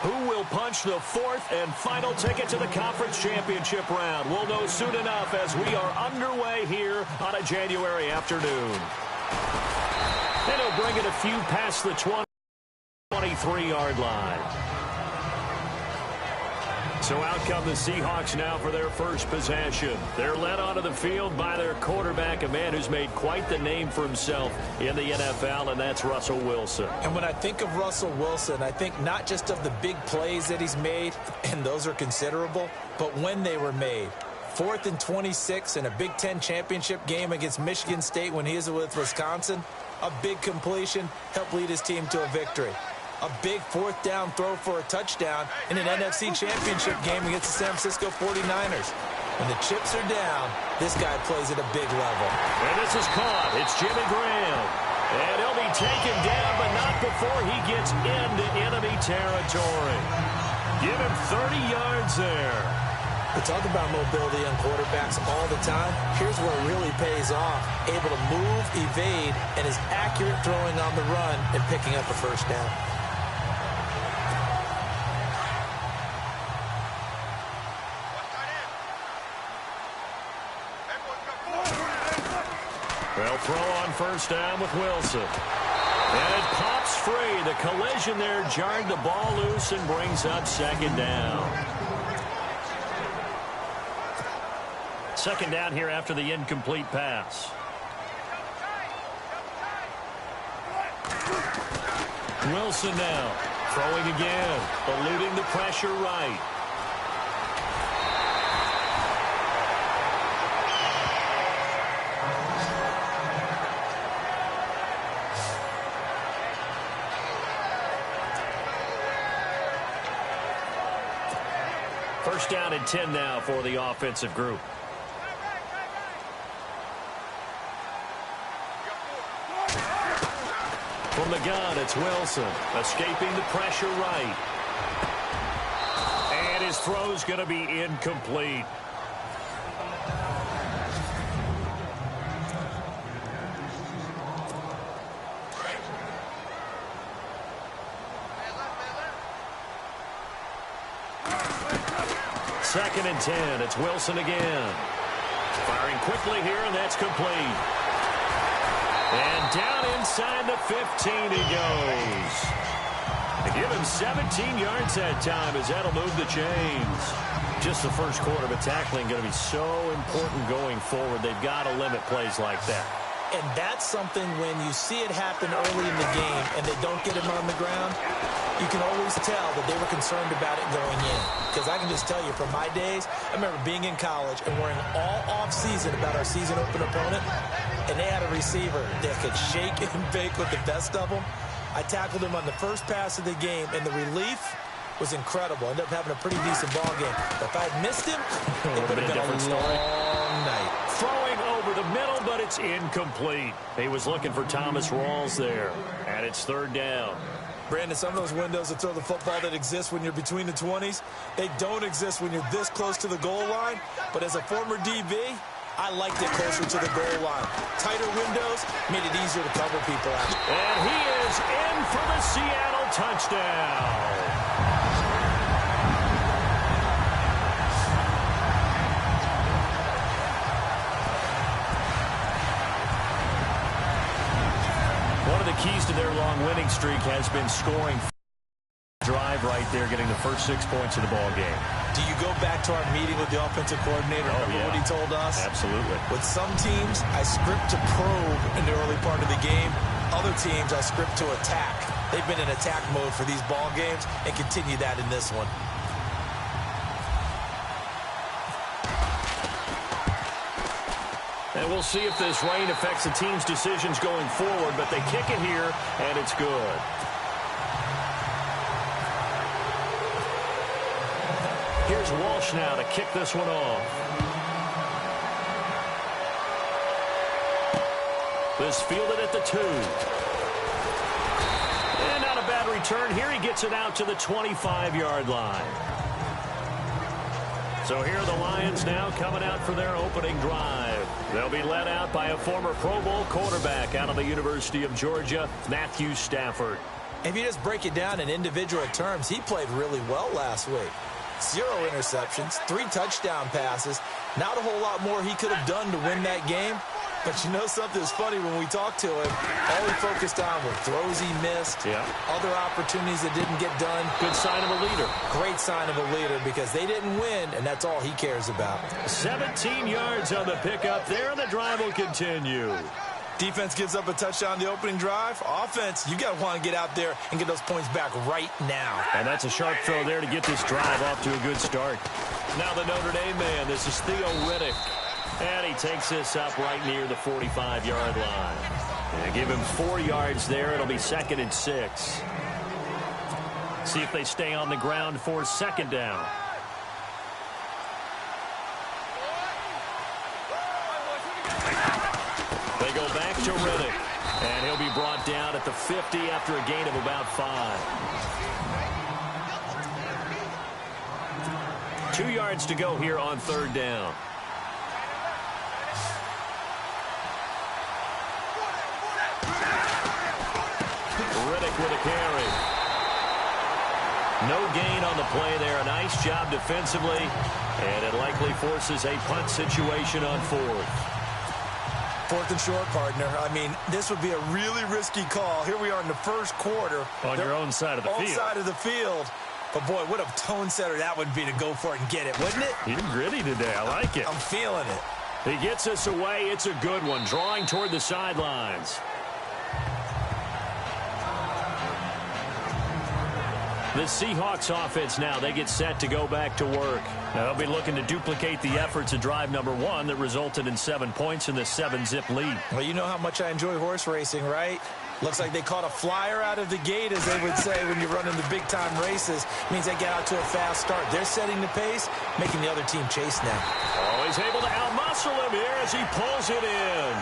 Who will punch the fourth and final ticket to the conference championship round? We'll know soon enough as we are underway here on a January afternoon. And he'll bring it a few past the 23-yard line. So out come the Seahawks now for their first possession. They're led onto the field by their quarterback, a man who's made quite the name for himself in the NFL, and that's Russell Wilson. And when I think of Russell Wilson, I think not just of the big plays that he's made, and those are considerable, but when they were made. 4th and 26 in a Big Ten championship game against Michigan State when he was with Wisconsin. A big completion helped lead his team to a victory. A big 4th down throw for a touchdown in an NFC championship game against the San Francisco 49ers. When the chips are down, this guy plays at a big level. And this is caught. It's Jimmy Graham. And he'll be taken down, but not before he gets into enemy territory. Give him 30 yards there. We talk about mobility on quarterbacks all the time. Here's where it really pays off. Able to move, evade, and is accurate throwing on the run and picking up a first down. They'll throw on first down with Wilson. And it pops free. The collision there jarred the ball loose and brings up second down. Second down here after the incomplete pass. Wilson now throwing again, eluding the pressure right. First down and 10 now for the offensive group. From the gun, it's Wilson, escaping the pressure right. And his throw's going to be incomplete. Second and 10. It's Wilson again. Firing quickly here, and that's complete. And down inside the 15 he goes. They give him 17 yards that time as that'll move the chains. Just the first quarter, but tackling going to be so important going forward. They've got to limit plays like that. And that's something when you see it happen early in the game and they don't get him on the ground, you can always tell that they were concerned about it going in. Because I can just tell you from my days, I remember being in college and worrying all off-season about our season open opponent, and they had a receiver that could shake and bake with the best of them. I tackled him on the first pass of the game, and the relief was incredible. Ended up having a pretty decent ball game. But if I had missed him, it would have been a long night. Throwing over the middle, but it's incomplete. He was looking for Thomas Rawls there, and it's third down. Brandon, some of those windows to throw the football that exist when you're between the 20s, they don't exist when you're this close to the goal line. But as a former DB, I liked it closer to the goal line. Tighter windows made it easier to cover people out. And he is in for the Seattle touchdown. One of the keys to their long winning streak has been scoring. Drive right there, getting the first 6 points of the ball game. Do you go back to our meeting with the offensive coordinator? Remember what he told us? Absolutely. With some teams, I script to probe in the early part of the game. Other teams, I script to attack. They've been in attack mode for these ball games and continue that in this one. And we'll see if this rain affects the team's decisions going forward, but they kick it here, and it's good. Here's Walsh now to kick this one off. This fielded at the 2. And not a bad return. Here he gets it out to the 25-yard line. So here are the Lions now coming out for their opening drive. They'll be led out by a former Pro Bowl quarterback out of the University of Georgia, Matthew Stafford. If you just break it down in individual terms, he played really well last week. 0 interceptions, 3 touchdown passes. Not a whole lot more he could have done to win that game. But you know something's funny, when we talked to him, all he focused on were throws he missed, other opportunities that didn't get done. Good sign of a leader. Great sign of a leader, because they didn't win, and that's all he cares about. 17 yards on the pickup there, and the drive will continue. Defense gives up a touchdown the opening drive. Offense, you got to want to get out there and get those points back right now. And that's a sharp throw there to get this drive off to a good start. Now the Notre Dame man, this is Theo Riddick. And he takes this up right near the 45-yard line. And give him 4 yards there. It'll be 2nd and 6. See if they stay on the ground for 2nd down. They go back to Riddick. And he'll be brought down at the 50 after a gain of about 5. 2 yards to go here on 3rd down. Riddick with a carry. No gain on the play there. A nice job defensively. And it likely forces a punt situation on 4th. 4th and short, partner. I mean, this would be a really risky call. Here we are in the first quarter. On your own side of the field. Own side of the field. But, boy, what a tone setter that would be to go for it and get it, wouldn't it? You're gritty today. I like it. I'm feeling it. He gets us away. It's a good one. Drawing toward the sidelines. The Seahawks offense now, they get set to go back to work. Now they'll be looking to duplicate the efforts of drive number 1 that resulted in 7 points in the 7-zip lead. Well, you know how much I enjoy horse racing, right? Looks like they caught a flyer out of the gate, as they would say when you're running the big-time races. Means they get out to a fast start. They're setting the pace, making the other team chase now. Oh, he's able to outmuscle him here as he pulls it in.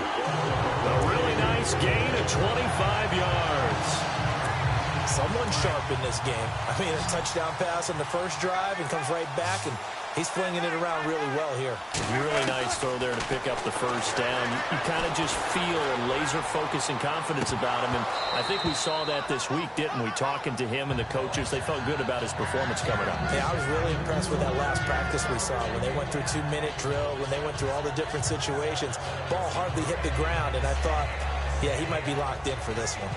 A really nice gain of 25 yards. Someone sharp in this game. I mean, a touchdown pass on the first drive and comes right back, and he's flinging it around really well here. Really nice throw there to pick up the first down. You kind of just feel a laser focus and confidence about him, and I think we saw that this week, didn't we? Talking to him and the coaches, they felt good about his performance coming up. Yeah, I was really impressed with that last practice we saw when they went through 2-minute drill, when they went through all the different situations. Ball hardly hit the ground, and I thought, yeah, he might be locked in for this one.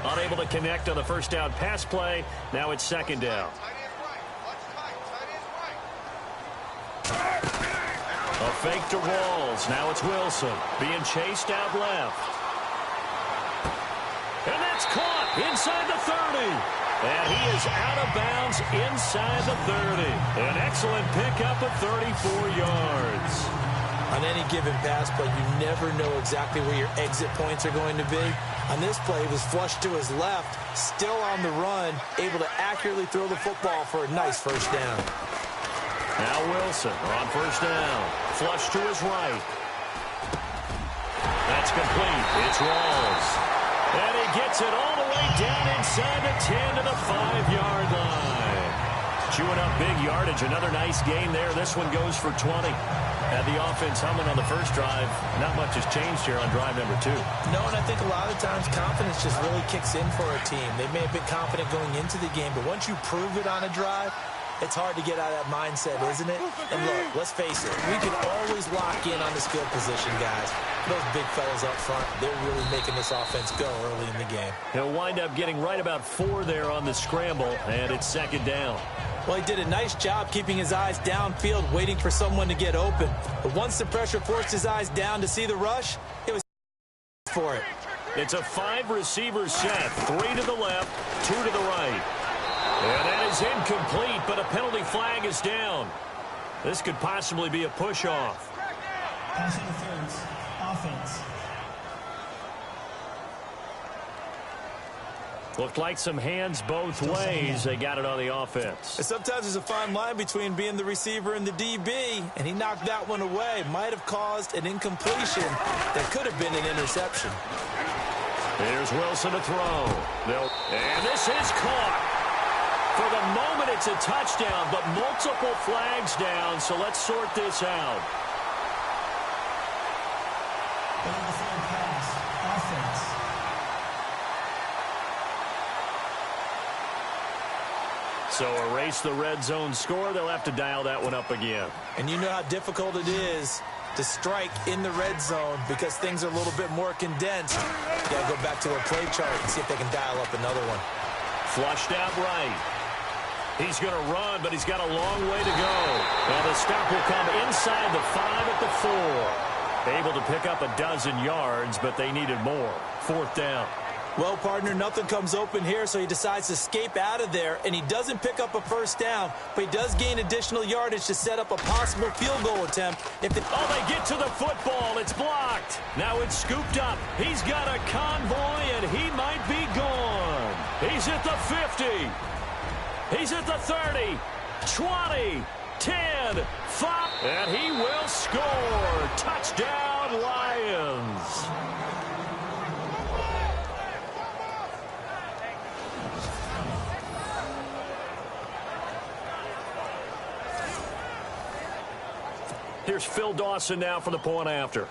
Unable to connect on the first down pass play. Now it's 2nd down. A fake to Rawls. Now it's Wilson being chased out left. And that's caught inside the 30. And he is out of bounds inside the 30. An excellent pickup of 34 yards. On any given pass play, you never know exactly where your exit points are going to be. On this play, he was flushed to his left, still on the run, able to accurately throw the football for a nice first down. Now Wilson on first down. Flush to his right. That's complete. It's Rawls. And he gets it all the way down inside the 10 to the 5-yard line. Chewing up big yardage. Another nice gain there. This one goes for 20. Had the offense humming on the first drive. Not much has changed here on drive number 2. No, and I think a lot of times confidence just really kicks in for a team. They may have been confident going into the game, but once you prove it on a drive, it's hard to get out of that mindset, isn't it? And look, let's face it, we can always lock in on the skill position, guys. Those big fellas up front, they're really making this offense go early in the game. He'll wind up getting right about 4 there on the scramble, and it's 2nd down. Well, he did a nice job keeping his eyes downfield, waiting for someone to get open. But once the pressure forced his eyes down to see the rush, it was for it. It's a 5-receiver set. 3 to the left, 2 to the right. And that is incomplete, but a penalty flag is down. This could possibly be a push-off. Pass interference. Offense. Looked like some hands both ways. They got it on the offense. And sometimes there's a fine line between being the receiver and the DB, and he knocked that one away. Might have caused an incompletion that could have been an interception. Here's Wilson to throw. And this is caught. For the moment, it's a touchdown, but multiple flags down, so let's sort this out. Third pass. Offense. So erase the red zone score. They'll have to dial that one up again. And you know how difficult it is to strike in the red zone because things are a little bit more condensed. You got to go back to their play chart and see if they can dial up another one. Flushed out right. He's going to run, but he's got a long way to go. And the stop will come inside the 5 at the 4. Able to pick up a dozen yards, but they needed more. 4th down. Well, partner, nothing comes open here, so he decides to escape out of there, and he doesn't pick up a first down, but he does gain additional yardage to set up a possible field goal attempt. They get to the football. It's blocked. Now it's scooped up. He's got a convoy, and he might be gone. He's at the 50. He's at the 30, 20, 10, 5, and he will score. Touchdown, Lions. Here's Phil Dawson now for the point after.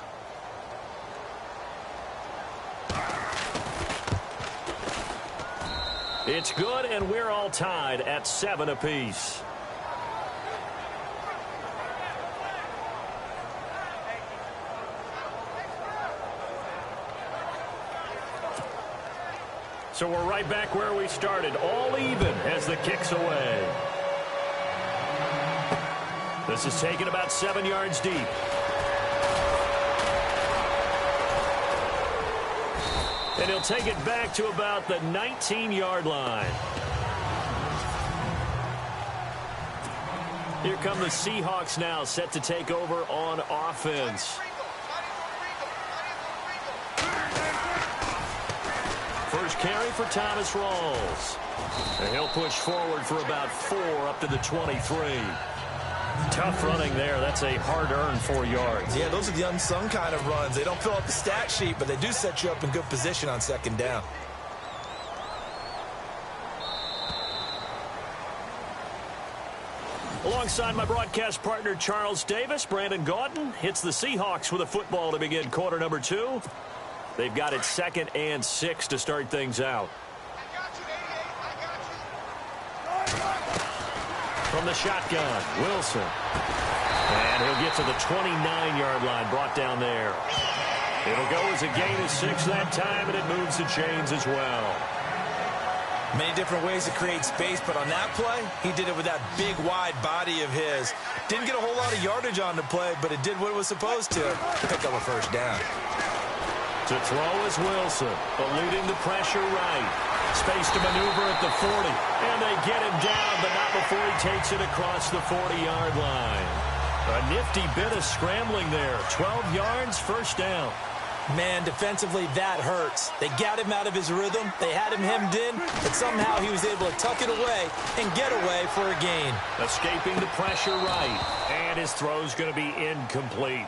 It's good, and we're all tied at 7 apiece. So we're right back where we started, all even as the kick's away. This is taken about 7 yards deep. And he'll take it back to about the 19-yard line. Here come the Seahawks now, set to take over on offense. First carry for Thomas Rawls. And he'll push forward for about 4 up to the 23. Tough running there. That's a hard-earned 4 yards. Yeah, those are the unsung kind of runs. They don't fill out the stat sheet, but they do set you up in good position on second down. Alongside my broadcast partner, Charles Davis, Brandon Gaudin hits the Seahawks with a football to begin quarter number 2. They've got it 2nd and 6 to start things out. From the shotgun, Wilson. And he'll get to the 29-yard line, brought down there. It'll go as a gain of 6 that time, and it moves the chains as well. Many different ways to create space, but on that play, he did it with that big, wide body of his. Didn't get a whole lot of yardage on the play, but it did what it was supposed to pick up a first down. To throw is Wilson, eluding the pressure right. Space to maneuver at the 40. And they get him down, but not before he takes it across the 40-yard line. A nifty bit of scrambling there. 12 yards, first down. Man, defensively, that hurts. They got him out of his rhythm. They had him hemmed in, but somehow he was able to tuck it away and get away for a gain. Escaping the pressure right. And his throw's going to be incomplete.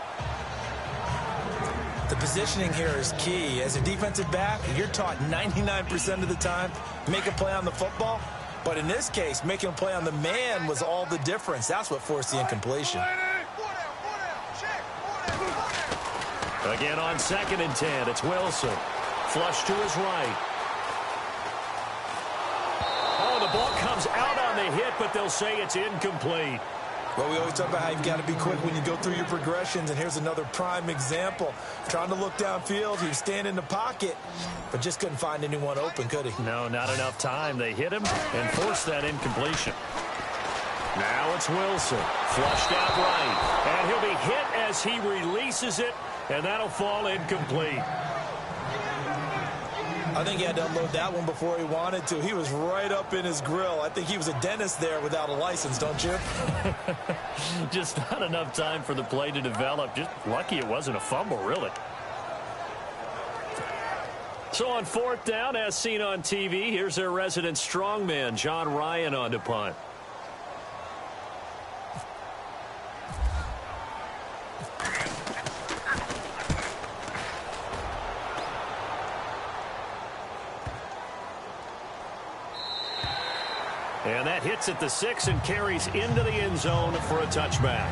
The positioning here is key. As a defensive back, you're taught 99% of the time, make a play on the football. But in this case, making a play on the man was all the difference. That's what forced the incompletion. Again on 2nd and 10, it's Wilson. Flush to his right. Oh, the ball comes out on the hit, but they'll say it's incomplete. Well, we always talk about how you've got to be quick when you go through your progressions, and here's another prime example. Trying to look downfield, he was standing in the pocket, but just couldn't find anyone open, could he? No, not enough time. They hit him and forced that incompletion. Now it's Wilson, flushed out right, and he'll be hit as he releases it, and that'll fall incomplete. I think he had to unload that one before he wanted to. He was right up in his grill. I think he was a dentist there without a license, don't you? Just not enough time for the play to develop. Just lucky it wasn't a fumble, really. So on 4th down, as seen on TV, here's their resident strongman, John Ryan, on to punt. And that hits at the 6 and carries into the end zone for a touchback.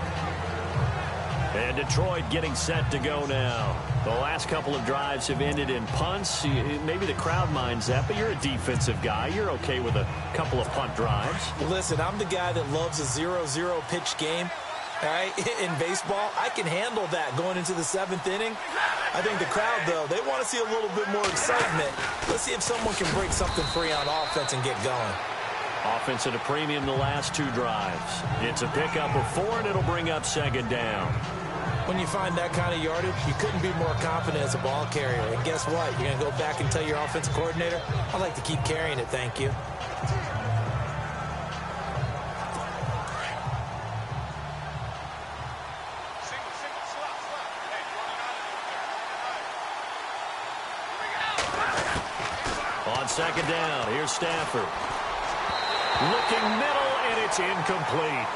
And Detroit getting set to go now. The last couple of drives have ended in punts. Maybe the crowd minds that, but you're a defensive guy. You're okay with a couple of punt drives. Listen, I'm the guy that loves a 0-0 pitch game. All right, in baseball, I can handle that going into the 7th inning. I think the crowd, though, they want to see a little bit more excitement. Let's see if someone can break something free on offense and get going. Offense at a premium the last 2 drives. It's a pickup of 4, and it'll bring up 2nd down. When you find that kind of yardage, you couldn't be more confident as a ball carrier. And guess what? You're going to go back and tell your offensive coordinator, I'd like to keep carrying it, thank you. On 2nd down, here's Stafford. Looking middle, and it's incomplete.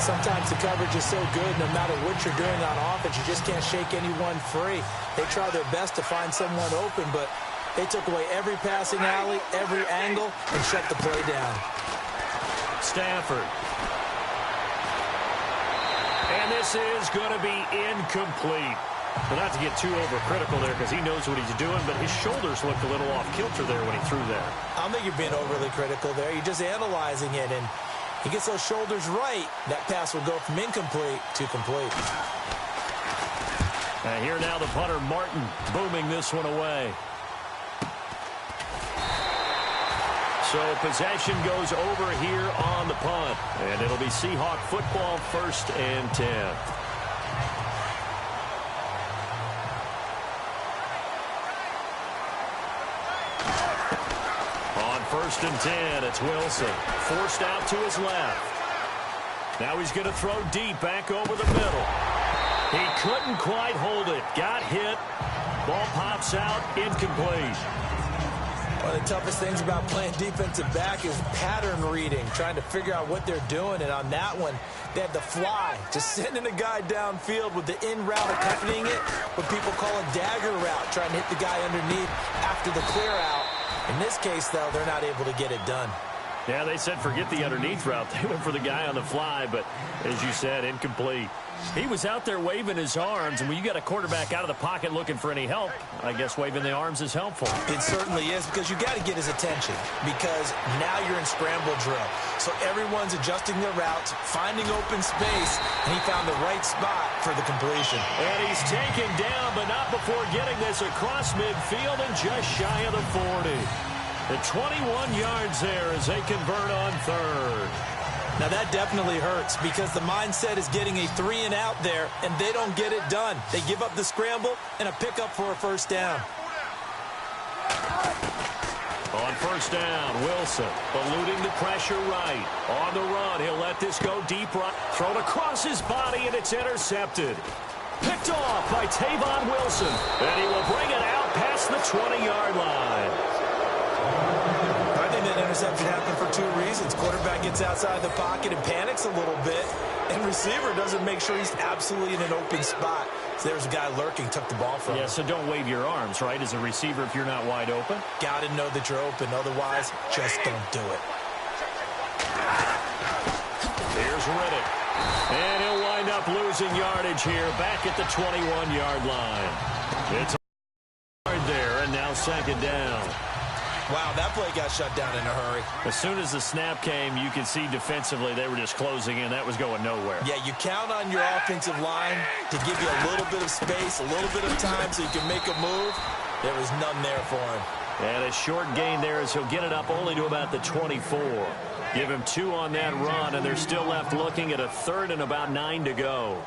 Sometimes the coverage is so good, no matter what you're doing on offense, you just can't shake anyone free. They try their best to find someone open, but they took away every passing alley, every angle, and shut the play down. Stafford. And this is going to be incomplete. Well, not to get too overcritical there because he knows what he's doing, but his shoulders looked a little off kilter there when he threw that. I don't think you're being overly critical there. You're just analyzing it, and he gets those shoulders right. That pass will go from incomplete to complete. And here now the punter, Martin, booming this one away. So possession goes over here on the punt, and it'll be Seahawk football, 1st and 10. On 1st and 10, it's Wilson. Forced out to his left. Now he's going to throw deep back over the middle. He couldn't quite hold it. Got hit. Ball pops out. Incomplete. One of the toughest things about playing defensive back is pattern reading, trying to figure out what they're doing. And on that one, they had the fly, just sending a guy downfield with the in route accompanying it, what people call a dagger route, trying to hit the guy underneath after the clear out. In this case, though, they're not able to get it done. Yeah, they said forget the underneath route. They went for the guy on the fly, but as you said, incomplete. He was out there waving his arms, and when you got a quarterback out of the pocket looking for any help, I guess waving the arms is helpful. It certainly is, because you got to get his attention, because now you're in scramble drill. So everyone's adjusting their routes, finding open space, and he found the right spot for the completion. And he's taken down, but not before getting this across midfield and just shy of the 40. The 21 yards there as they convert on 3rd. Now that definitely hurts because the mindset is getting a 3 and out there, and they don't get it done. They give up the scramble and a pickup for a 1st down. On 1st down, Wilson eluding the pressure right. On the run, he'll let this go deep right. Thrown across his body, and it's intercepted. Picked off by Tavon Wilson, and he will bring it out past the 20-yard line. I think that interception happened for 2 reasons. Quarterback gets outside the pocket and panics a little bit, and receiver doesn't make sure he's absolutely in an open spot. So there's a guy lurking, took the ball from him. Yeah, so don't wave your arms, right, as a receiver if you're not wide open. Got to know that you're open. Otherwise, just don't do it. Here's Riddick. And he'll wind up losing yardage here back at the 21-yard line. It's hard there, and now 2nd down. Wow, that play got shut down in a hurry. As soon as the snap came, you could see defensively they were just closing in. That was going nowhere. Yeah, you count on your offensive line to give you a little bit of space, a little bit of time so you can make a move. There was none there for him. And a short gain there as he'll get it up only to about the 24. Give him 2 on that run, and they're still left looking at a 3rd and about 9 to go.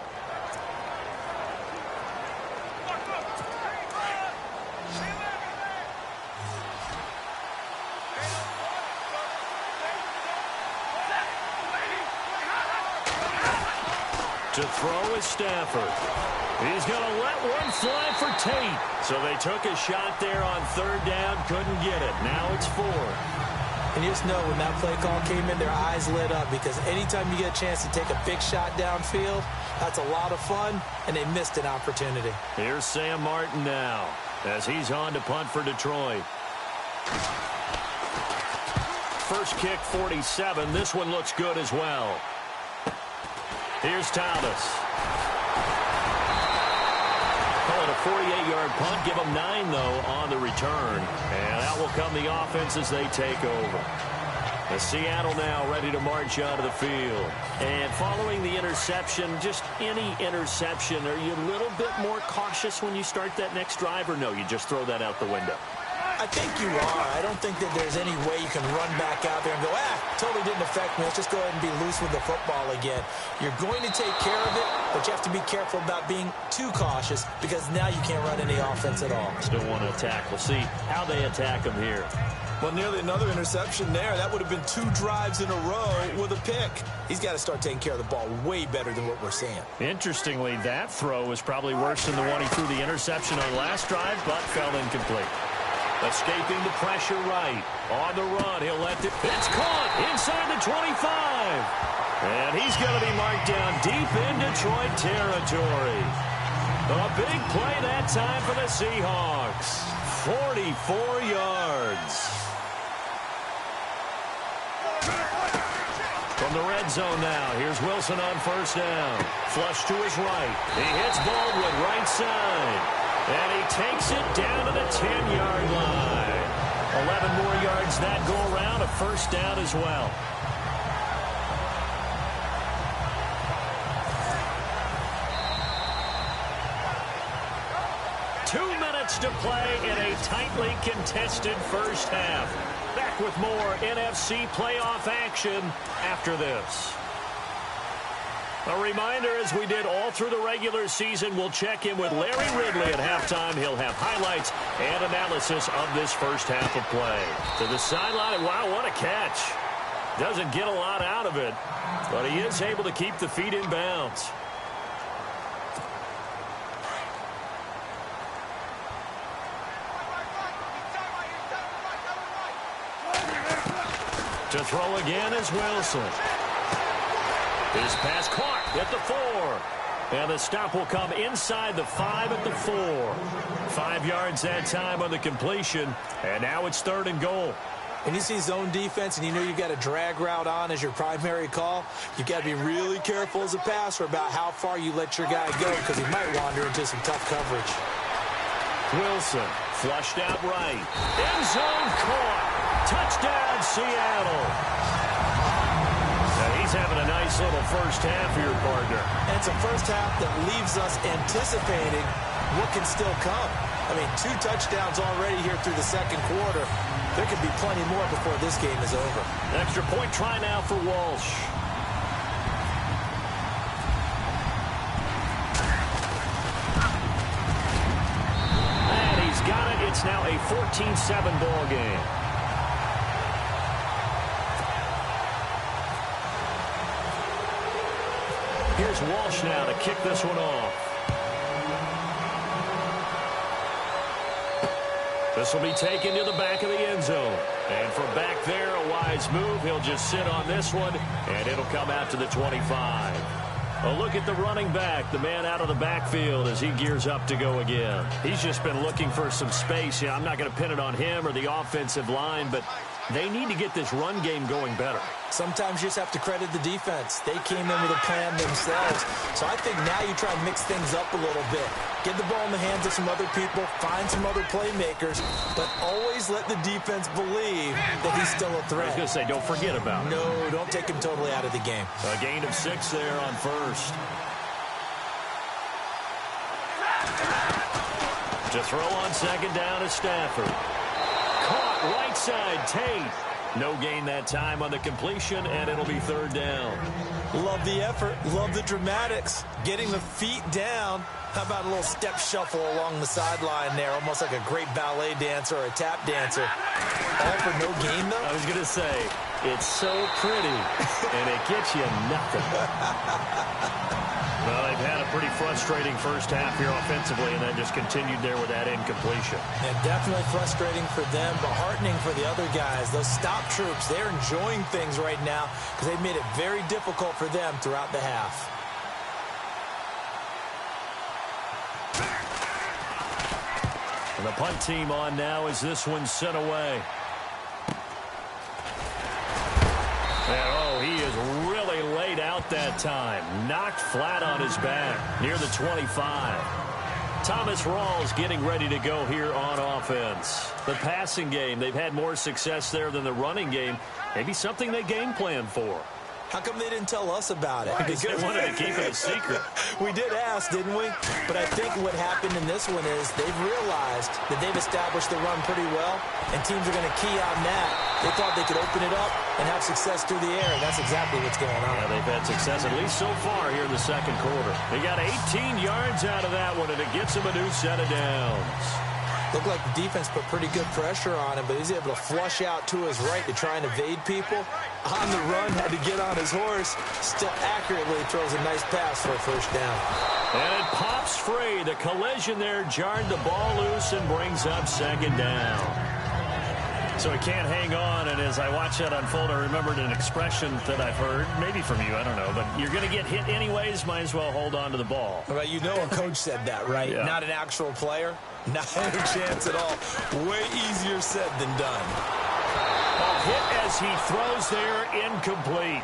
To throw is Stafford. He's going to let one fly for Tate. So they took a shot there on 3rd down, couldn't get it. Now it's 4th. And you just know when that play call came in, their eyes lit up, because anytime you get a chance to take a big shot downfield, that's a lot of fun, and they missed an opportunity. Here's Sam Martin now as he's on to punt for Detroit. first kick 47. This one looks good as well. Here's Thomas. Call it a 48-yard punt. Give them 9, though, on the return. And out will come the offense as they take over. And Seattle now ready to march onto the field. And following the interception, just any interception, are you a little bit more cautious when you start that next drive, or no, you just throw that out the window? I think you are. I don't think that there's any way you can run back out there and go, totally didn't affect me. Let's just go ahead and be loose with the football again. You're going to take care of it, but you have to be careful about being too cautious because now you can't run any offense at all. Still want to attack. We'll see how they attack them here. Well, nearly another interception there. That would have been 2 drives in a row with a pick. He's got to start taking care of the ball way better than what we're seeing. Interestingly, that throw was probably worse than the one he threw the interception on last drive, but fell incomplete. Escaping the pressure right. On the run, he'll let it. It's caught inside the 25. And he's going to be marked down deep in Detroit territory. A big play that time for the Seahawks. 44 yards. From the red zone now, here's Wilson on first down. Flush to his right. He hits Baldwin right side. And he takes it down to the 10-yard line. 11 more yards that go around, a first down as well. To play in a tightly contested first half. Back with more NFC playoff action after this. A reminder, as we did all through the regular season, we'll check in with Larry Ridley at halftime. He'll have highlights and analysis of this first half of play. To the sideline, wow, what a catch. Doesn't get a lot out of it, but he is able to keep the feet in bounds. To throw again is Wilson. His pass caught at the 4. And the stop will come inside the 5 at the 4. 5 yards that time on the completion. And now it's 3rd and goal. When you see zone defense and you know you've got a drag route on as your primary call, you've got to be really careful as a passer about how far you let your guy go because he might wander into some tough coverage. Wilson flushed out right. End zone caught. Touchdown, Seattle. Now he's having a nice little first half here, partner. And it's a first half that leaves us anticipating what can still come. I mean, 2 touchdowns already here through the second quarter. There could be plenty more before this game is over. Extra point try now for Walsh. And he's got it. It's now a 14-7 ball game. Here's Walsh now to kick this one off. This will be taken to the back of the end zone. And from back there, a wise move. He'll just sit on this one, and it'll come out to the 25. A look at the running back, the man out of the backfield as he gears up to go again. He's just been looking for some space. Yeah, I'm not going to pin it on him or the offensive line, but they need to get this run game going better. Sometimes you just have to credit the defense. They came in with a plan themselves. So I think now you try and mix things up a little bit. Get the ball in the hands of some other people, find some other playmakers, but always let the defense believe that he's still a threat. I was going to say, don't forget about it. No, don't take him totally out of the game. A gain of 6 there on first. To throw on second down is Stafford. Caught right side, Tate. No gain that time on the completion, and it'll be 3rd down. Love the effort. Love the dramatics. Getting the feet down. How about a little step shuffle along the sideline there, almost like a great ballet dancer or a tap dancer. All for no gain, though? I was going to say, it's so pretty, and it gets you nothing. Well, they've had a pretty frustrating first half here offensively, and then just continued there with that incompletion. Yeah, definitely frustrating for them, but heartening for the other guys. Those stop troops, they're enjoying things right now because they've made it very difficult for them throughout the half. And the punt team on now as this one's sent away. And, oh, he is really laid out that time. Knocked flat on his back near the 25. Thomas Rawls getting ready to go here on offense. The passing game, they've had more success there than the running game. Maybe something they game plan for. How come they didn't tell us about it? Because they wanted to keep it a secret. We did ask, didn't we? But I think what happened in this one is they've realized that they've established the run pretty well, and teams are going to key on that. They thought they could open it up and have success through the air, and that's exactly what's going on. Yeah, they've had success, at least so far here in the second quarter. They got 18 yards out of that one, and it gets them a new set of downs. Looked like the defense put pretty good pressure on him, but he's able to flush out to his right to try and evade people. On the run, had to get on his horse. Still accurately throws a nice pass for a first down. And it pops free. The collision there jarred the ball loose and brings up second down. So he can't hang on, and as I watch that unfold, I remembered an expression that I've heard, maybe from you, I don't know, but you're going to get hit anyways, might as well hold on to the ball. Well, you know a coach said that, right? Yeah. Not an actual player. Not a chance at all. Way easier said than done. Hit as he throws there, incomplete.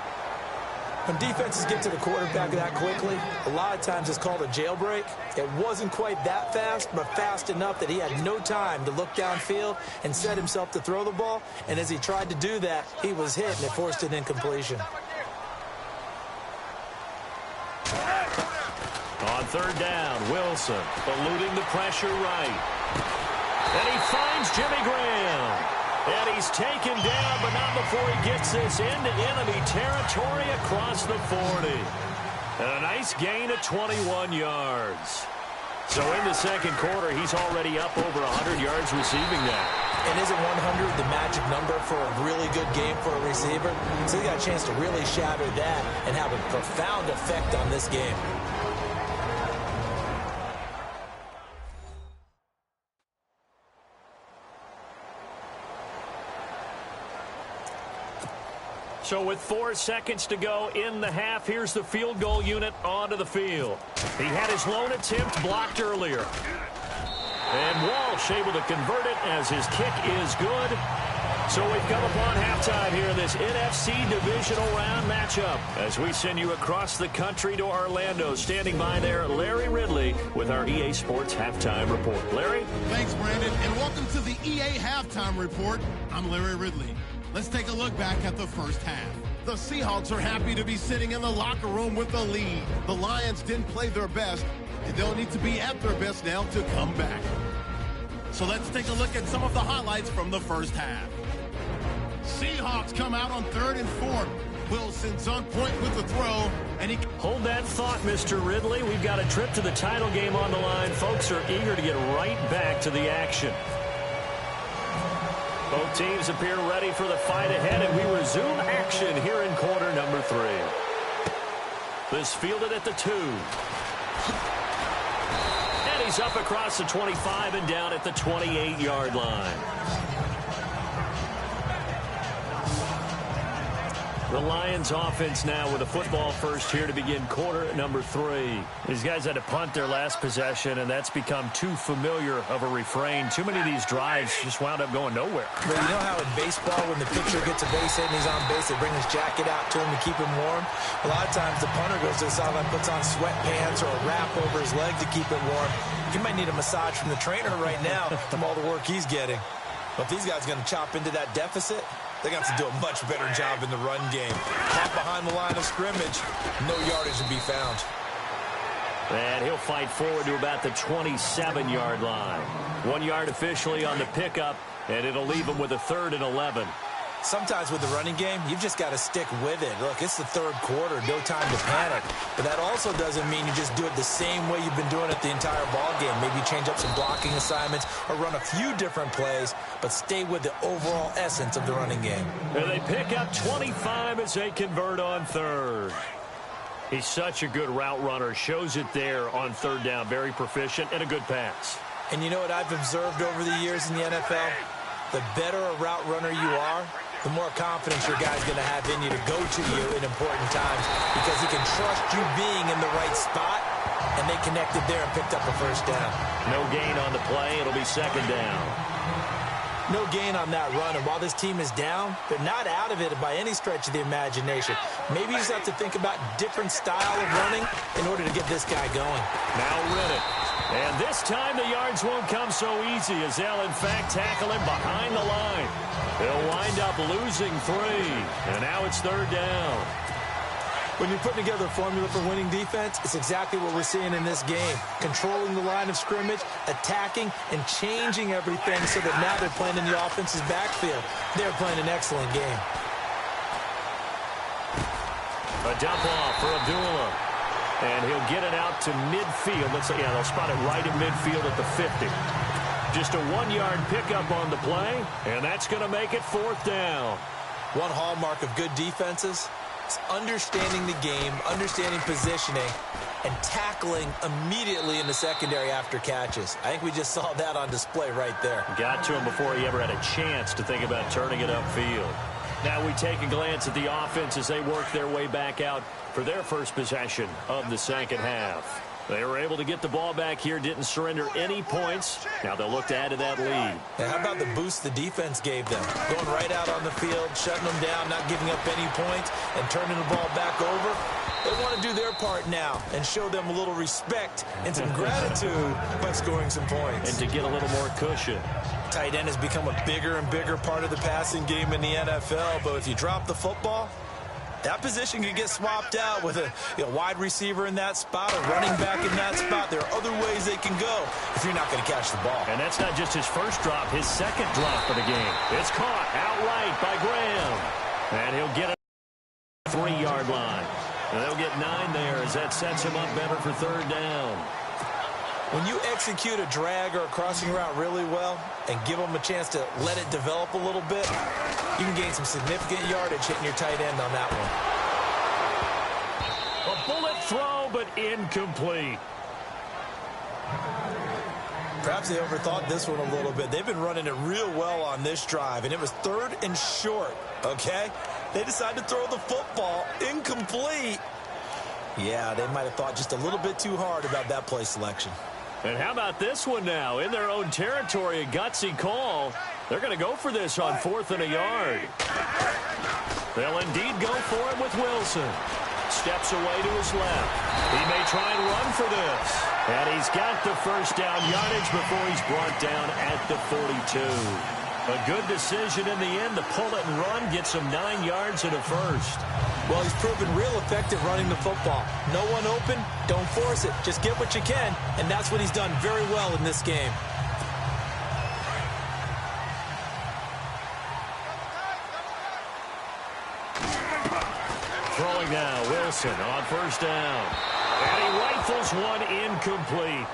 When defenses get to the quarterback that quickly, a lot of times it's called a jailbreak. It wasn't quite that fast, but fast enough that he had no time to look downfield and set himself to throw the ball. And as he tried to do that, he was hit, and it forced an incompletion. On third down, Wilson eluding the pressure right. And he finds Jimmy Graham. And he's taken down, but not before he gets this into enemy territory across the 40. And a nice gain of 21 yards. So in the second quarter, he's already up over 100 yards receiving that. And isn't 100 the magic number for a really good game for a receiver? So he got a chance to really shatter that and have a profound effect on this game. So with 4 seconds to go in the half, here's the field goal unit onto the field. He had his lone attempt blocked earlier. And Walsh able to convert it as his kick is good. So we've come upon halftime here in this NFC divisional round matchup as we send you across the country to Orlando. Standing by there, Larry Ridley with our EA Sports Halftime Report. Larry? Thanks, Brandon, and welcome to the EA Halftime Report. I'm Larry Ridley. Let's take a look back at the first half. The Seahawks are happy to be sitting in the locker room with the lead. The Lions didn't play their best, and they'll need to be at their best now to come back. So let's take a look at some of the highlights from the first half. Seahawks come out on 3rd and 4. Wilson's on point with the throw, and he... Hold that thought, Mr. Ridley. We've got a trip to the title game on the line. Folks are eager to get right back to the action. Both teams appear ready for the fight ahead, and we resume action here in quarter number 3. This fielded at the 2. And he's up across the 25 and down at the 28-yard line. The Lions offense now with a football first here to begin quarter number 3. These guys had to punt their last possession, and that's become too familiar of a refrain. Too many of these drives just wound up going nowhere. But you know how in baseball, when the pitcher gets a base hit and he's on base, they bring his jacket out to him to keep him warm? A lot of times the punter goes to the sideline, puts on sweatpants or a wrap over his leg to keep it warm. He might need a massage from the trainer right now from all the work he's getting. But if these guys are going to chop into that deficit, they're going to have to do a much better job in the run game. Not behind the line of scrimmage, no yardage to be found. And he'll fight forward to about the 27-yard line. 1 yard officially on the pickup, and it'll leave him with a 3rd and 11. Sometimes with the running game, you've just got to stick with it. Look, it's the third quarter, no time to panic. But that also doesn't mean you just do it the same way you've been doing it the entire ball game. Maybe change up some blocking assignments or run a few different plays, but stay with the overall essence of the running game. And they pick up 25 as they convert on 3rd. He's such a good route runner. Shows it there on 3rd down. Very proficient and a good pass. And you know what I've observed over the years in the NFL? The better a route runner you are, the more confidence your guy's going to have in you to go to you in important times because he can trust you being in the right spot, and they connected there and picked up a first down. No gain on the play. It'll be 2nd down. No gain on that run, and while this team is down, they're not out of it by any stretch of the imagination. Maybe you just have to think about different style of running in order to get this guy going. Now Riddick. And this time the yards won't come so easy as they'll, in fact, tackle him behind the line. They'll wind up losing 3, and now it's 3rd down. When you're putting together a formula for winning defense, it's exactly what we're seeing in this game. Controlling the line of scrimmage, attacking, and changing everything so that now they're playing in the offense's backfield. They're playing an excellent game. A dump off for Abdullah. And he'll get it out to midfield. They'll spot it right in midfield at the 50. Just a 1-yard pickup on the play, and that's going to make it 4th down. One hallmark of good defenses is understanding the game, understanding positioning, and tackling immediately in the secondary after catches. I think we just saw that on display right there. Got to him before he ever had a chance to think about turning it upfield. Now we take a glance at the offense as they work their way back out for their first possession of the second half. They were able to get the ball back here, didn't surrender any points. Now they'll look to add to that lead. And how about the boost the defense gave them? Going right out on the field, shutting them down, not giving up any points, and turning the ball back over. They want to do their part now and show them a little respect and some gratitude by scoring some points. And to get a little more cushion. Tight end has become a bigger and bigger part of the passing game in the NFL, but if you drop the football, that position can get swapped out with a wide receiver in that spot, a running back in that spot. There are other ways they can go if you're not going to catch the ball. And that's not just his first drop, his second drop of the game. It's caught outright by Graham. And he'll get it 3-yard line. And they'll get 9 there as that sets him up better for 3rd down. When you execute a drag or a crossing route really well and give them a chance to let it develop a little bit, you can gain some significant yardage hitting your tight end on that one. A bullet throw, but incomplete. Perhaps they overthought this one a little bit. They've been running it real well on this drive, and it was 3rd and short, okay? They decided to throw the football incomplete. Yeah, they might have thought just a little bit too hard about that play selection. And how about this one now? In their own territory, a gutsy call. They're going to go for this on 4th and a yard. They'll indeed go for it with Wilson. Steps away to his left. He may try and run for this. And he's got the first down yardage before he's brought down at the 42. A good decision in the end to pull it and run, gets him 9 yards and a first. Well, he's proven real effective running the football. No one open, don't force it. Just get what you can, and that's what he's done very well in this game. Throwing now, Wilson on 1st down. And he rifles one incomplete.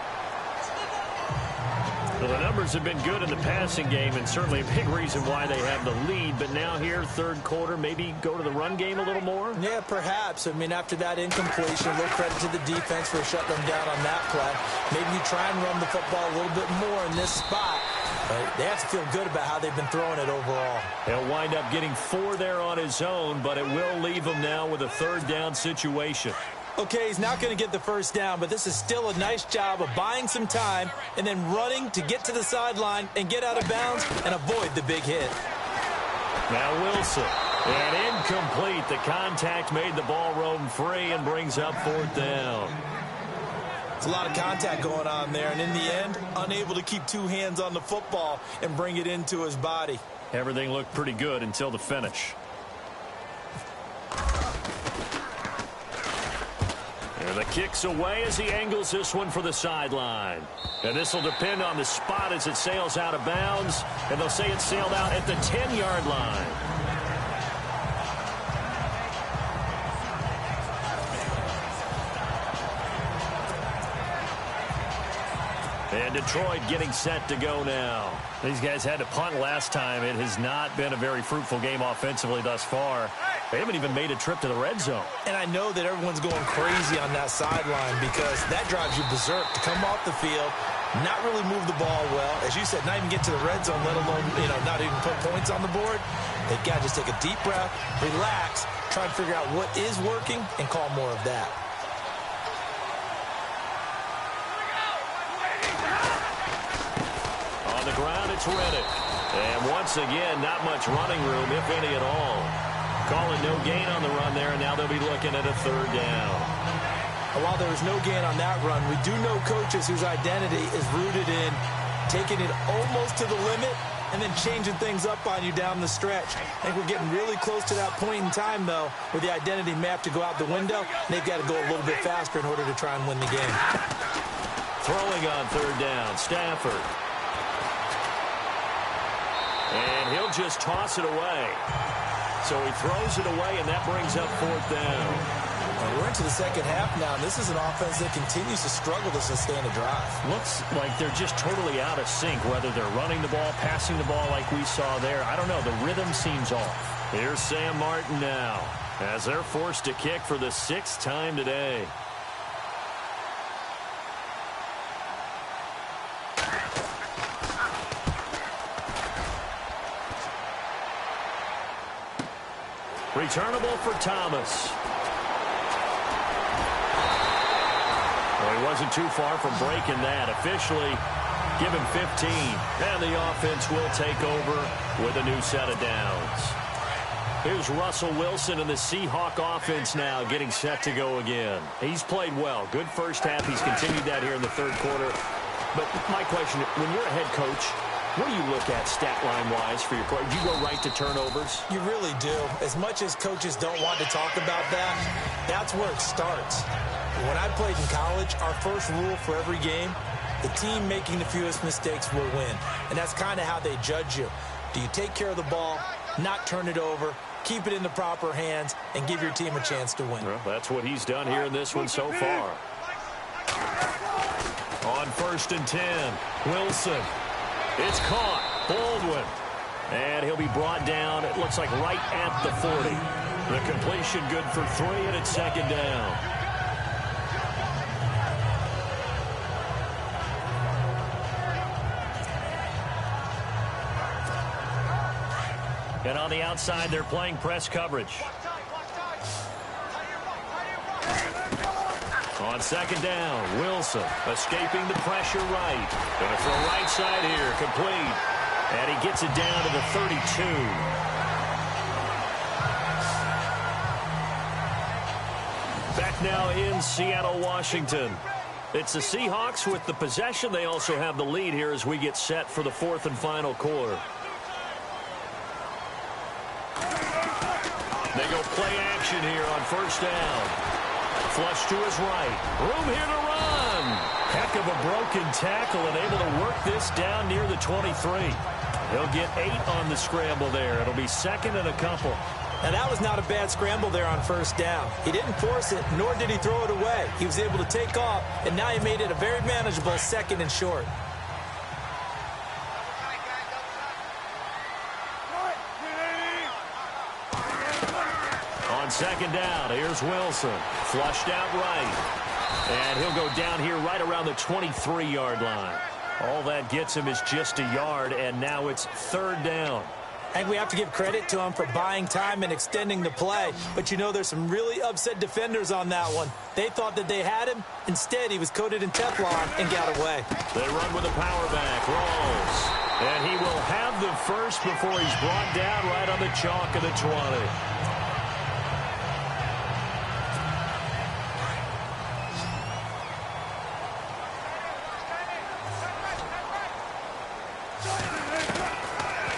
Well, the numbers have been good in the passing game, and certainly a big reason why they have the lead. But now here, 3rd quarter, maybe go to the run game a little more? Yeah, perhaps. I mean, after that incompletion, a little credit to the defense for shutting them down on that play. Maybe you try and run the football a little bit more in this spot. But they have to feel good about how they've been throwing it overall. He'll wind up getting 4 there on his own, but it will leave him now with a 3rd down situation. Okay, he's not going to get the first down, but this is still a nice job of buying some time and then running to get to the sideline and get out of bounds and avoid the big hit. Now Wilson, and incomplete. The contact made the ball roam free and brings up 4th down. It's a lot of contact going on there, and in the end, unable to keep 2 hands on the football and bring it into his body. Everything looked pretty good until the finish. And the kick's away as he angles this one for the sideline. And this will depend on the spot as it sails out of bounds. And they'll say it sailed out at the 10-yard line. And Detroit getting set to go now. These guys had to punt last time. It has not been a very fruitful game offensively thus far. They haven't even made a trip to the red zone. And I know that everyone's going crazy on that sideline because that drives you berserk to come off the field, not really move the ball well. As you said, not even get to the red zone, let alone, not even put points on the board. They've got to just take a deep breath, relax, try and figure out what is working, and call more of that. On the ground, it's Riddick. And once again, not much running room, if any at all. Calling no gain on the run there, and now they'll be looking at a third down. And while there was no gain on that run, we do know coaches whose identity is rooted in taking it almost to the limit and then changing things up on you down the stretch. I think we're getting really close to that point in time, though, where the identity may have to go out the window, and they've got to go a little bit faster in order to try and win the game. Throwing on third down, Stafford. And he'll just toss it away. So he throws it away, and that brings up fourth down. We're into the second half now, and this is an offense that continues to struggle to sustain a drive. Looks like they're just totally out of sync, whether they're running the ball, passing the ball like we saw there. I don't know. The rhythm seems off. Here's Sam Martin now, as they're forced to kick for the 6th time today. Returnable for Thomas. Well, he wasn't too far from breaking that. Officially, give him 15. And the offense will take over with a new set of downs. Here's Russell Wilson and the Seahawk offense now getting set to go again. He's played well. Good first half. He's continued that here in the third quarter. But my question, when you're a head coach, what do you look at stat line-wise for your coach? Do you go right to turnovers? You really do. As much as coaches don't want to talk about that, that's where it starts. When I played in college, our first rule for every game, the team making the fewest mistakes will win. And that's kind of how they judge you. Do you take care of the ball, not turn it over, keep it in the proper hands, and give your team a chance to win? Well, that's what he's done here in this one so far. On 1st and 10, Wilson. It's caught. Baldwin. And he'll be brought down, it looks like right at the 40. The completion good for 3, and it's second down. And on the outside, they're playing press coverage. On second down, Wilson escaping the pressure right. Going to throw right side here, complete. And he gets it down to the 32. Back now in Seattle, Washington. It's the Seahawks with the possession. They also have the lead here as we get set for the 4th and final quarter. They go play action here on first down. Flush to his right. Room here to run. Heck of a broken tackle and able to work this down near the 23. He'll get 8 on the scramble there. It'll be second and a couple. Now, that was not a bad scramble there on first down. He didn't force it, nor did he throw it away. He was able to take off, and now he made it a very manageable 2nd and short. On second down, here's Wilson. Flushed out right. And he'll go down here right around the 23-yard line. All that gets him is just a yard, and now it's 3rd down. I think we have to give credit to him for buying time and extending the play. But, you know, there's some really upset defenders on that one. They thought that they had him. Instead, he was coated in Teflon and got away. They run with a power back. Rolls. And he will have the first before he's brought down right on the chalk of the 20.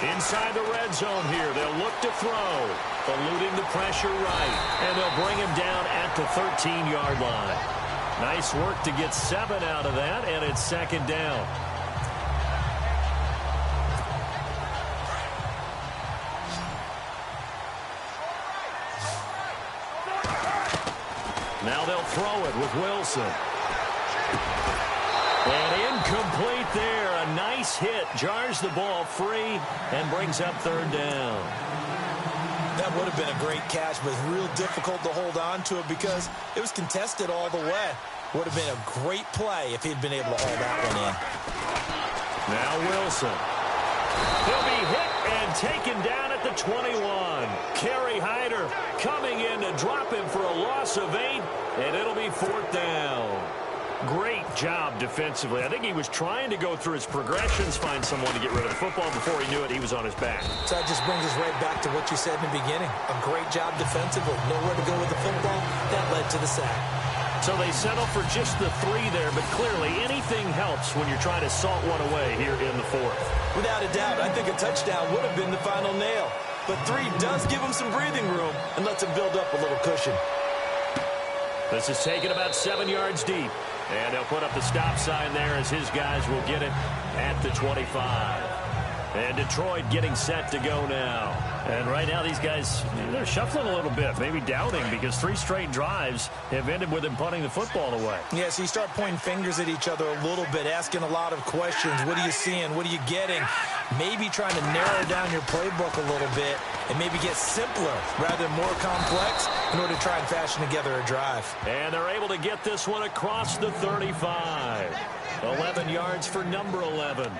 Inside the red zone here, they'll look to throw. Eluding the pressure right. And they'll bring him down at the 13-yard line. Nice work to get 7 out of that, and it's second down. Now they'll throw it with Wilson. And incomplete there. A nice hit. Jars the ball free and brings up 3rd down. That would have been a great catch, but real difficult to hold on to it because it was contested all the way. Would have been a great play if he'd been able to haul that one in. Now Wilson. He'll be hit and taken down at the 21. Kerry Hyder coming in to drop him for a loss of 8, and it'll be 4th down. Great job defensively. I think he was trying to go through his progressions, find someone to get rid of the football. Before he knew it, he was on his back. So that just brings us right back to what you said in the beginning. A great job defensively. Nowhere to go with the football. That led to the sack. So they settle for just the 3 there, but clearly anything helps when you're trying to salt one away here in the 4th. Without a doubt, I think a touchdown would have been the final nail. But 3 does give him some breathing room and lets him build up a little cushion. This is taken about 7 yards deep. And they'll put up the stop sign there as his guys will get it at the 25. And Detroit getting set to go now. And right now these guys, they're shuffling a little bit, maybe doubting, because 3 straight drives have ended with them punting the football away. Yeah, so you start pointing fingers at each other a little bit, asking a lot of questions. What are you seeing? What are you getting? Maybe trying to narrow down your playbook a little bit and maybe get simpler rather than more complex in order to try and fashion together a drive. And they're able to get this one across the 35. 11 yards for number 11.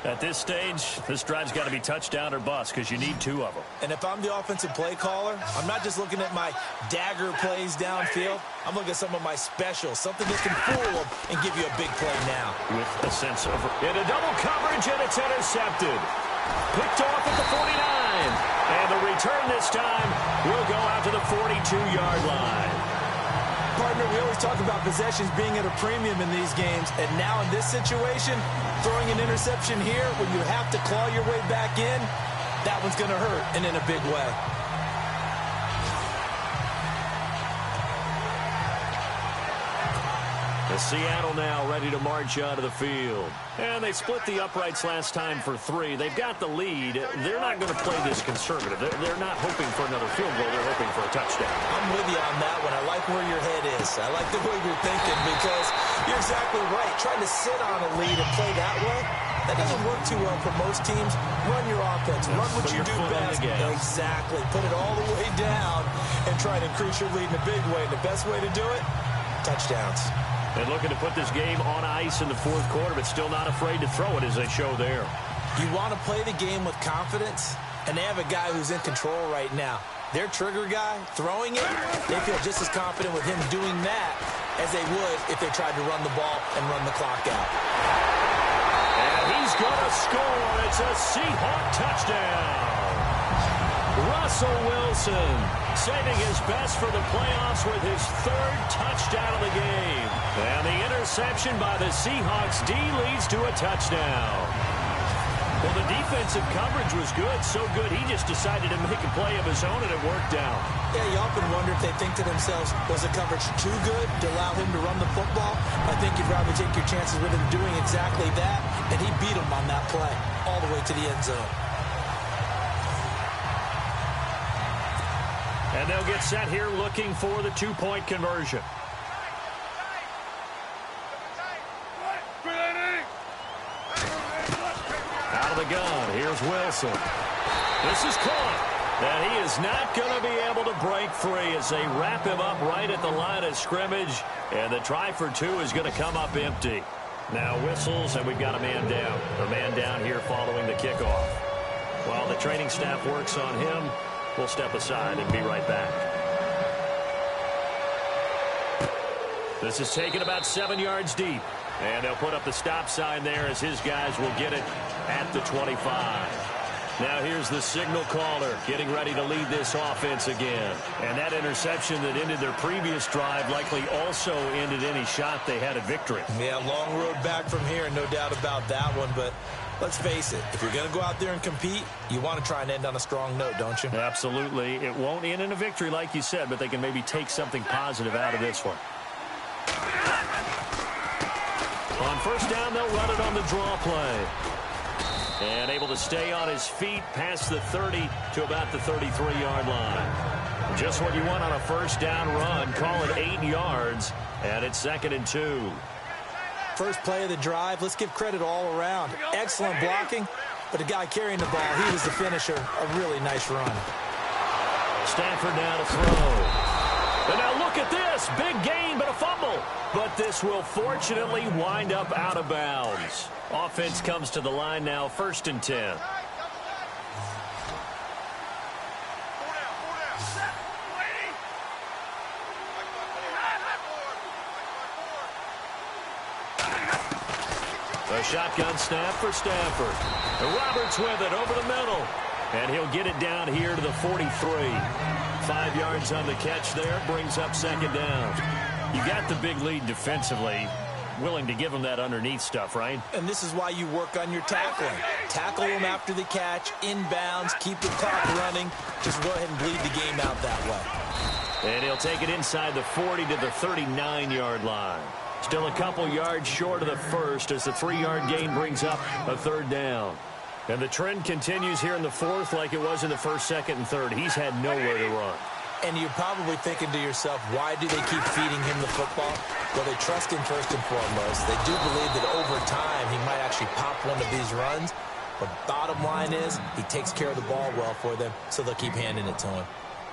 At this stage, this drive's got to be touchdown or bust because you need 2 of them. And if I'm the offensive play caller, I'm not just looking at my dagger plays downfield. I'm looking at some of my specials, something that can fool them and give you a big play now. With a sense of in a double coverage, and it's intercepted. Picked off at the 49. And the return this time will go out to the 42-yard line. Partner, we always talk about possessions being at a premium in these games, and now in this situation, throwing an interception here when you have to claw your way back in, that one's going to hurt, and in a big way. Seattle now ready to march out of the field. And they split the uprights last time for 3. They've got the lead. They're not going to play this conservative. They're not hoping for another field goal. They're hoping for a touchdown. I'm with you on that one. I like where your head is. I like the way you're thinking because you're exactly right. Trying to sit on a lead and play that way, that doesn't work too well for most teams. Run your offense. Run what you do best. Exactly. Put it all the way down and try to increase your lead in a big way. And the best way to do it, touchdowns. And looking to put this game on ice in the 4th quarter, but still not afraid to throw it as they show there. You want to play the game with confidence, and they have a guy who's in control right now. Their trigger guy, throwing it, they feel just as confident with him doing that as they would if they tried to run the ball and run the clock out. And he's going to score. It's a Seahawk touchdown. Russell Wilson saving his best for the playoffs with his 3rd touchdown of the game. And the interception by the Seahawks D leads to a touchdown. Well, the defensive coverage was good, so good he just decided to make a play of his own, and it worked out. Yeah, you often wonder if they think to themselves, was the coverage too good to allow him to run the football? I think you'd rather take your chances with him doing exactly that, and he beat him on that play all the way to the end zone. And they'll get set here looking for the 2-point conversion. Out of the gun, here's Wilson. This is caught. And he is not going to be able to break free as they wrap him up right at the line of scrimmage. And the try for 2 is going to come up empty. Now whistles, and we've got a man down. A man down here following the kickoff. While the training staff works on him, we'll step aside and be right back. This is taken about 7 yards deep. And they'll put up the stop sign there as his guys will get it at the 25. Now here's the signal caller getting ready to lead this offense again. And that interception that ended their previous drive likely also ended any shot they had at victory. Yeah, long road back from here, no doubt about that one. But let's face it, if you're going to go out there and compete, you want to try and end on a strong note, don't you? Absolutely. It won't end in a victory like you said, but they can maybe take something positive out of this one. On first down, they'll run it on the draw play. And able to stay on his feet past the 30 to about the 33-yard line. Just what you want on a first down run. Call it 8 yards, and it's 2nd and 2. First play of the drive, let's give credit all around. Excellent blocking, but the guy carrying the ball, he was the finisher. A really nice run. Stafford now to throw. And now look at this. Big gain, but a fumble. But this will fortunately wind up out of bounds. Offense comes to the line now, 1st and 10. A shotgun snap for Stafford. And Roberts with it over the middle. And he'll get it down here to the 43. 5 yards on the catch there. Brings up second down. You got the big lead defensively. Willing to give them that underneath stuff, right? And this is why you work on your tackling. Tackle them after the catch, inbounds, keep the clock running. Just go ahead and bleed the game out that way. And he'll take it inside the 40 to the 39-yard line. Still a couple yards short of the first as the 3-yard gain brings up a third down. And the trend continues here in the fourth like it was in the first, second, and third. He's had nowhere to run. And you're probably thinking to yourself, why do they keep feeding him the football? Well, they trust him first and foremost. They do believe that over time he might actually pop one of these runs. But bottom line is he takes care of the ball well for them, so they'll keep handing it to him.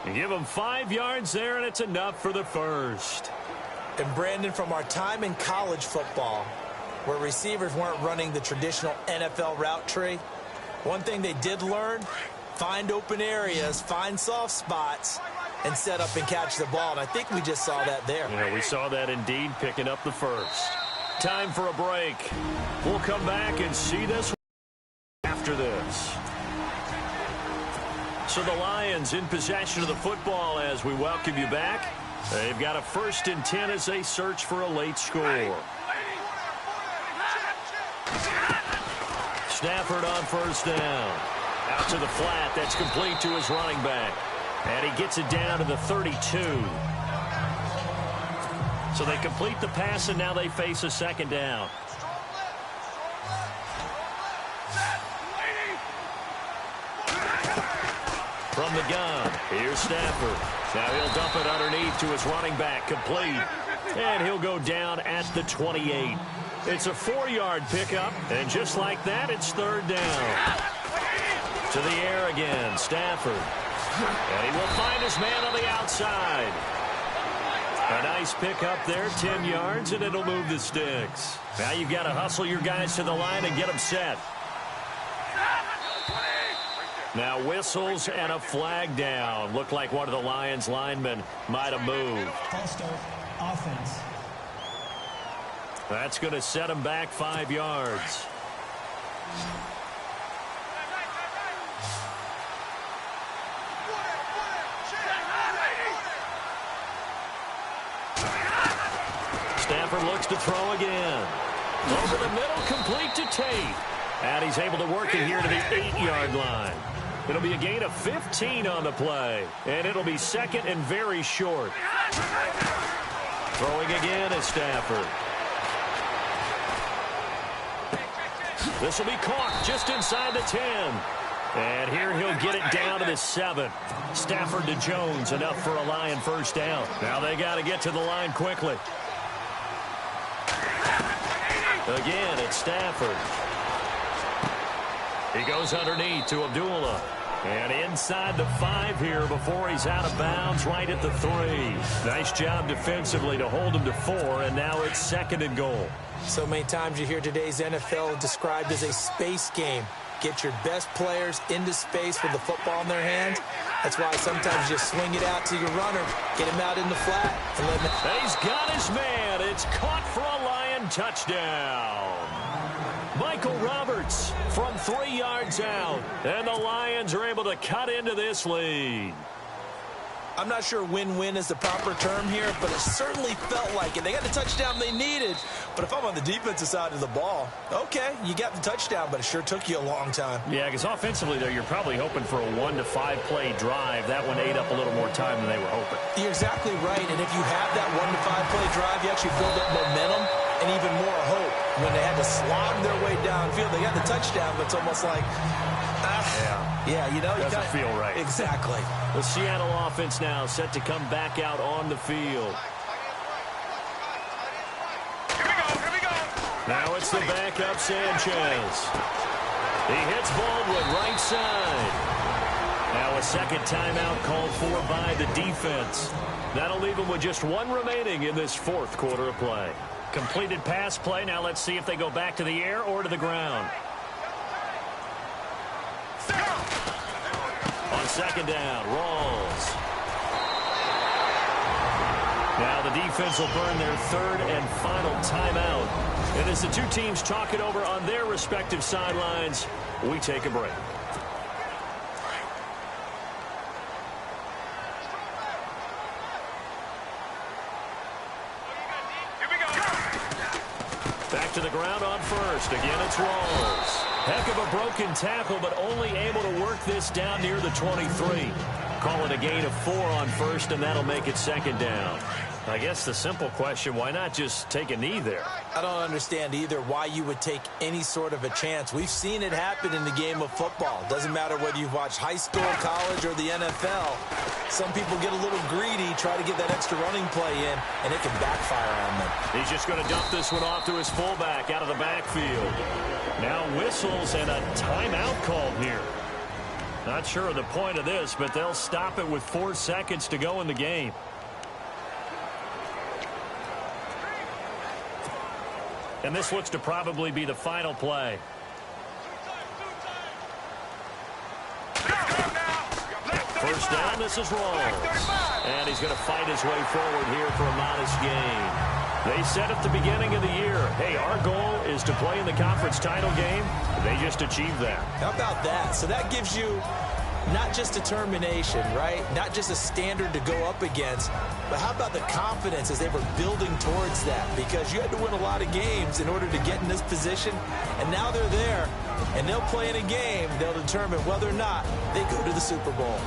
You give him 5 yards there, and it's enough for the first. And, Brandon, from our time in college football, where receivers weren't running the traditional NFL route tree, one thing they did learn, find open areas, find soft spots, and set up and catch the ball. And I think we just saw that there. Yeah, we saw that indeed, picking up the first. Time for a break. We'll come back and see this after this. So the Lions in possession of the football as we welcome you back. They've got a 1st and 10 as they search for a late score. Stafford on first down. Out to the flat. That's complete to his running back. And he gets it down to the 32. So they complete the pass, and now they face a second down. From the gun, here's Stafford. Now he'll dump it underneath to his running back, complete. And he'll go down at the 28. It's a 4-yard pickup, and just like that, it's third down. To the air again, Stafford. And he will find his man on the outside. A nice pickup there, 10 yards, and it'll move the sticks. Now you've got to hustle your guys to the line and get them set. Now whistles and a flag down. Looked like one of the Lions linemen might have moved. False start, offense. That's going to set him back 5 yards. Stafford looks to throw again. Over the middle, complete to Tate. And he's able to work it here to the 8-yard line. It'll be a gain of 15 on the play. And it'll be second and very short. Throwing again is Stafford. This will be caught just inside the 10. And here he'll get it down to the 7. Stafford to Jones, enough for a Lion first down. Now they got to get to the line quickly. Again, it's Stafford. He goes underneath to Abdullah. And inside the 5 here before he's out of bounds, right at the 3. Nice job defensively to hold him to 4, and now it's second and goal. So many times you hear today's NFL described as a space game. Get your best players into space with the football in their hands. That's why sometimes you swing it out to your runner, get him out in the flat. And let him... He's got his man. It's caught for a Lion touchdown. Michael Roberts from 3 yards out. And the Lions are able to cut into this lead. I'm not sure win-win is the proper term here, but it certainly felt like it. They got the touchdown they needed. But if I'm on the defensive side of the ball, okay, you got the touchdown, but it sure took you a long time. Yeah, because offensively, though, you're probably hoping for a 1 to 5 play drive. That one ate up a little more time than they were hoping. You're exactly right. And if you have that 1 to 5 play drive, you actually build up momentum and even more hope. When they had to slog their way downfield, they got the touchdown, but it's almost like, yeah, you know, doesn't feel right. Exactly. The Seattle offense now set to come back out on the field. Here we go. Now it's the backup Sanchez. He hits Baldwin right side. Now a second timeout called for by the defense. That'll leave him with just 1 remaining in this 4th quarter of play. Completed pass play. Now let's see if they go back to the air or to the ground. On second down, Rawls. Now the defense will burn their third and final timeout. And as the two teams talk it over on their respective sidelines, we take a break. Back to the ground on first. Again, it's Rawls. Heck of a broken tackle, but only able to work this down near the 23. Call it a gain of 4 on first, and that'll make it second down. I guess the simple question, why not just take a knee there? I don't understand either why you would take any sort of a chance. We've seen it happen in the game of football. Doesn't matter whether you've watched high school, college, or the NFL. Some people get a little greedy, try to get that extra running play in, and it can backfire on them. He's just going to dump this one off to his fullback out of the backfield. Now whistles and a timeout called here. Not sure of the point of this, but they'll stop it with 4 seconds to go in the game. And this looks to probably be the final play. First down, this is Rawls. And he's going to fight his way forward here for a modest gain. They said at the beginning of the year, hey, our goal is to play in the conference title game. They just achieved that. How about that? So that gives you not just determination, right? Not just a standard to go up against, but how about the confidence as they were building towards that? Because you had to win a lot of games in order to get in this position, and now they're there, and they'll play in a game. They'll determine whether or not they go to the Super Bowl.